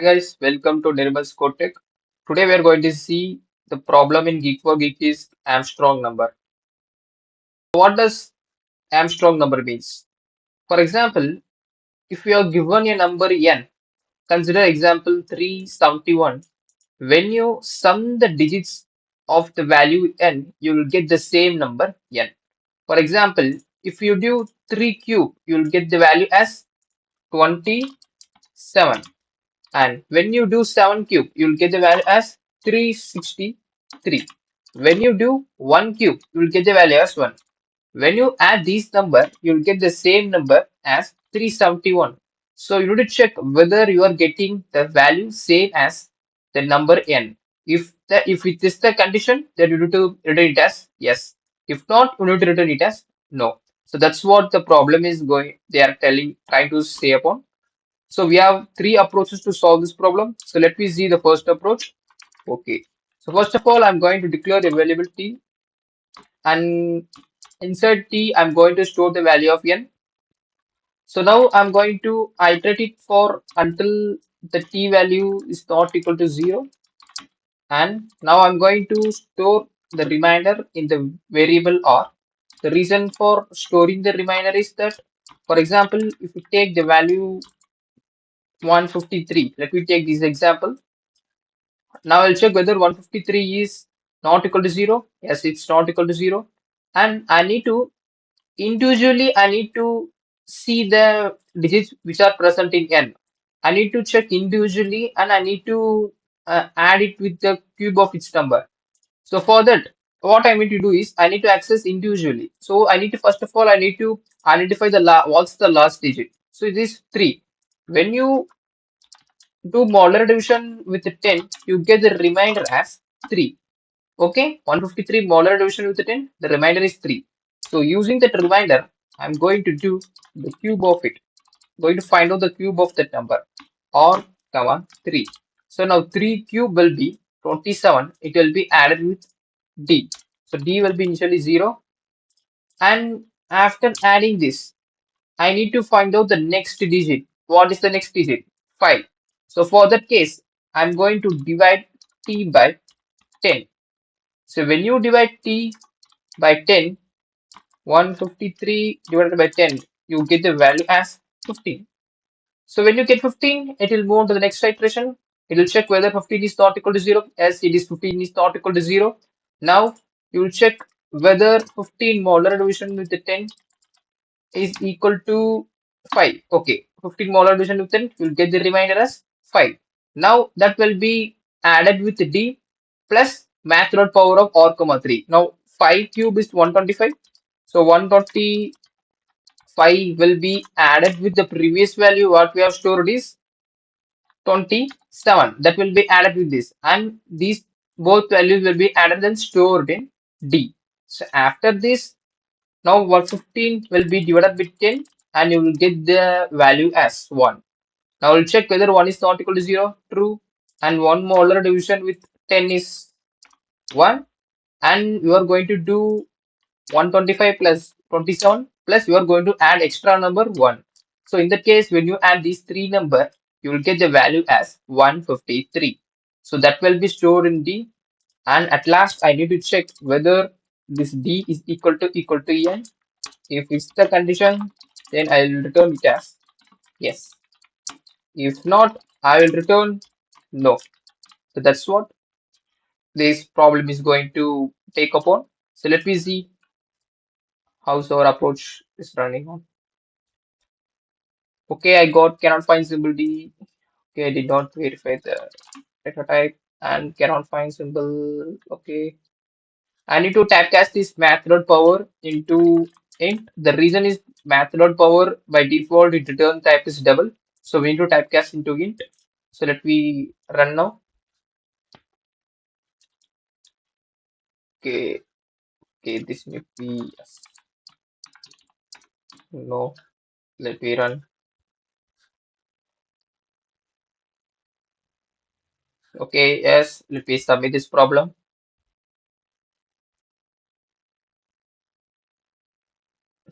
Guys, welcome to Nirmal's Tech. Today we are going to see the problem in Geek for Geek is Armstrong number. What does Armstrong number means? For example, if you are given a number n, consider example 371. When you sum the digits of the value n, you will get the same number n. For example, if you do 3 cube, you will get the value as 27. And when you do 7 cube, you'll get the value as 363. When you do 1 cube, you'll get the value as 1. When you add these number, you'll get the same number as 371. So you need to check whether you are getting the value same as the number n. If it is the condition, then you need to return it as yes. If not, you need to return it as no. So that's what the problem is going. They are trying to say upon. So we have three approaches to solve this problem. So let me see the first approach. Okay. So first of all, I'm going to declare the variable t, and inside t, I'm going to store the value of n. So now I'm going to iterate it for until the t value is not equal to 0. And now I'm going to store the remainder in the variable r. The reason for storing the remainder is that, for example, if you take the value 153, let me take this example. Now I'll check whether 153 is not equal to 0. Yes, it's not equal to 0. And I need to I need to see the digits which are present in n. I need to check individually and I need to add it with the cube of its number. So for that, what I need to do is I need to access individually. So I need to first of all I need to identify what's the last digit. So it is 3. When you do modular division with 10, you get the remainder as 3. Okay, 153 modular division with 10, the remainder is 3. So using that remainder, I'm going to do the cube of it. Going to find out the cube of that number or comma 3. So now 3 cube will be 27. It will be added with d. So d will be initially 0. And after adding this, I need to find out the next digit. What is the next digit? 5. So for that case, I'm going to divide t by 10. So when you divide t by 10, 153 divided by 10, you get the value as 15. So when you get 15, it will move on to the next iteration. It will check whether 15 is not equal to 0. As it is 15 is not equal to 0. Now you will check whether 15 modular division with the 10 is equal to 5. Okay, 15 molar division with 10, you'll get the remainder as 5. Now that will be added with d plus math dot power of r comma 3. Now 5 cube is 125. So 125 will be added with the previous value what we have stored is 27. That will be added with this, and these both values will be added and stored in d. So after this, now 115 will be divided by 10 and you will get the value as 1. Now we'll check whether 1 is not equal to 0, true, and 1 molar division with 10 is 1, and you are going to do 125 plus 27 plus you are going to add extra number 1. So in that case, when you add these three number, you will get the value as 153. So that will be stored in D, and at last I need to check whether this D is equal to n. If it's the condition, then I will return it as yes. If not, I will return no. So that's what this problem is going to take upon. So let me see how our approach is running on. Okay, I got cannot find symbol D. Okay, I did not verify the data type and cannot find symbol. Okay, I need to typecast this math power into int. The reason is math.power by default it return type is double. So we need to typecast into int. So let me run now. Okay, okay, this may be yes. No. Let me run. Okay, yes, let me submit this problem.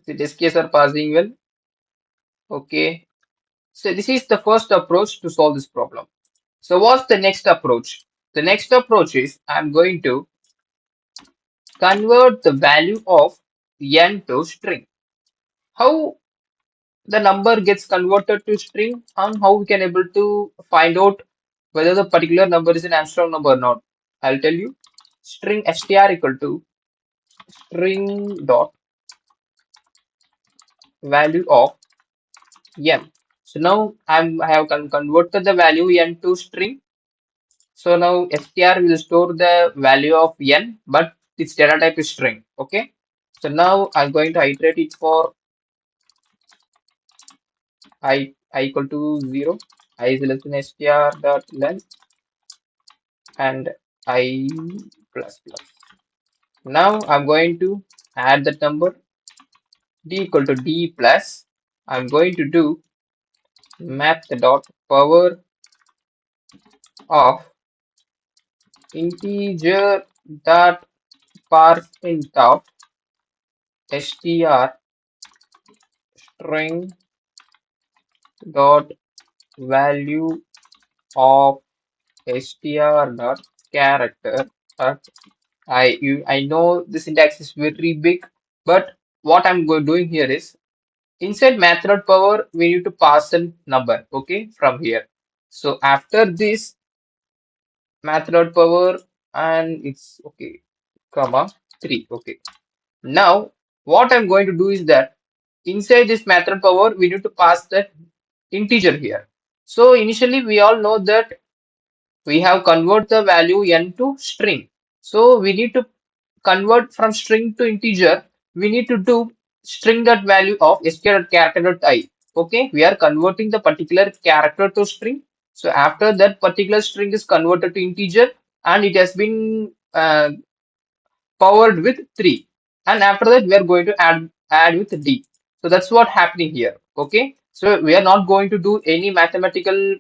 The test case are passing well. Okay. So this is the first approach to solve this problem. So what's the next approach? The next approach is I'm going to convert the value of n to string. How the number gets converted to string and how we can able to find out whether the particular number is an Armstrong number or not. I'll tell you. String str equal to string dot value of n. So now I have converted the value n to string. So now str will store the value of n, but its data type is string. Okay. So now I'm going to iterate it for I equal to 0, I is less than str dot length and I plus plus. Now I'm going to add that number d equal to d plus. I'm going to do math dot power of integer dot parse int of str string dot value of str dot character. I know the syntax is very big, but what I'm doing here is inside method power we need to pass a number, okay, from here. So after this method power and it's okay, comma 3, okay. Now what I'm going to do is that inside this method power we need to pass that integer here. So initially we all know that we have convert the value n to string. So we need to convert from string to integer. We need to do string that value of str character dot I. Okay, we are converting the particular character to string. So after that particular string is converted to integer and it has been powered with 3, and after that we are going to add with d. So that's what happening here. Okay, so we are not going to do any mathematical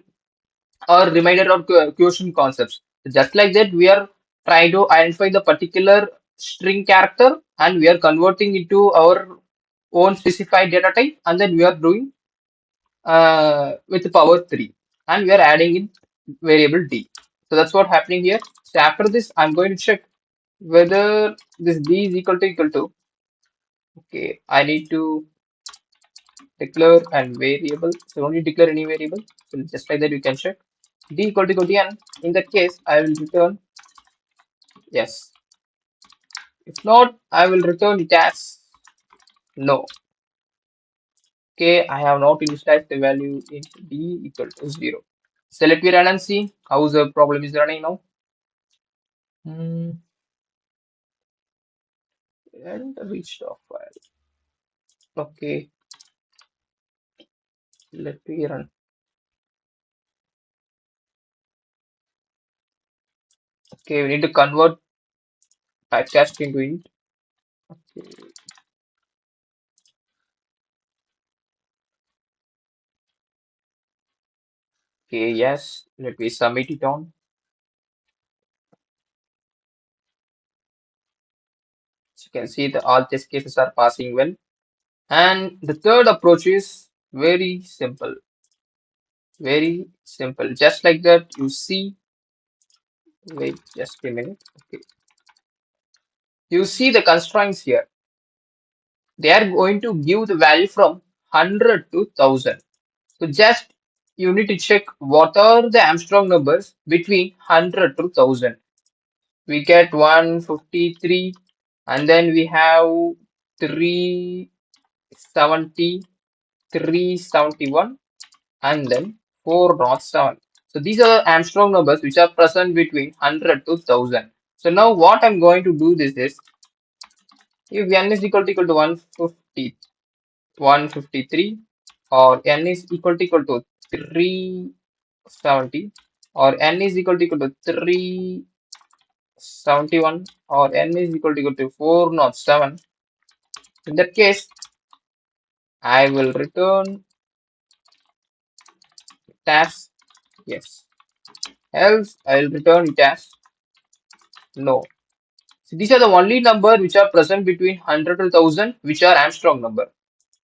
or reminder or quotient concepts. Just like that, we are trying to identify the particular string character and we are converting into our own specified data type, and then we are doing with power 3 and we are adding in variable d. So that's what happening here. So after this, I'm going to check whether this d is equal to, okay, I need to declare and variable. So only declare any variable. So just like that, you can check d equal to n. In that case, I will return yes. If not, I will return it as no. Okay, I have not initialized the value in d equal to 0. So let me run and see how the problem is running now. And reached off file. Okay, let me run. Okay, we need to convert typecast into int. Okay, okay, yes, let me submit it on. So you can see the all test cases are passing well. And the third approach is very simple. Very simple. Just like that, you see, wait just a minute. Okay. You see the constraints here. They are going to give the value from 100 to 1000. So just you need to check what are the Armstrong numbers between 100 to 1000. We get 153 and then we have 370, 371 and then 407. So these are Armstrong numbers which are present between 100 to 1000. So now what I'm going to do this is if n is equal to 150, 153 or n is equal to 370 or n is equal to 371 or n is equal to 407. In that case, I will return it as yes. Else, I will return it as no. So these are the only number which are present between 100 to 1000 which are Armstrong number.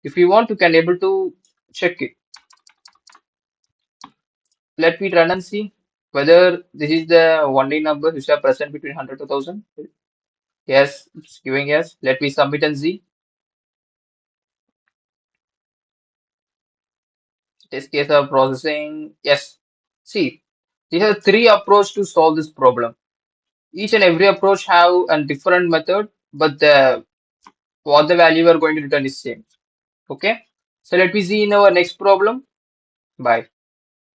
If you want, you can able to check it. Let me run and see. whether this is the only number which are present between 100 to 1000. Yes, it's giving yes. Let me submit and see. Test case of processing. Yes. See, these are three approaches to solve this problem. Each and every approach have a different method, but the what the value we are going to return is same. Okay. So let me see in our next problem. Bye.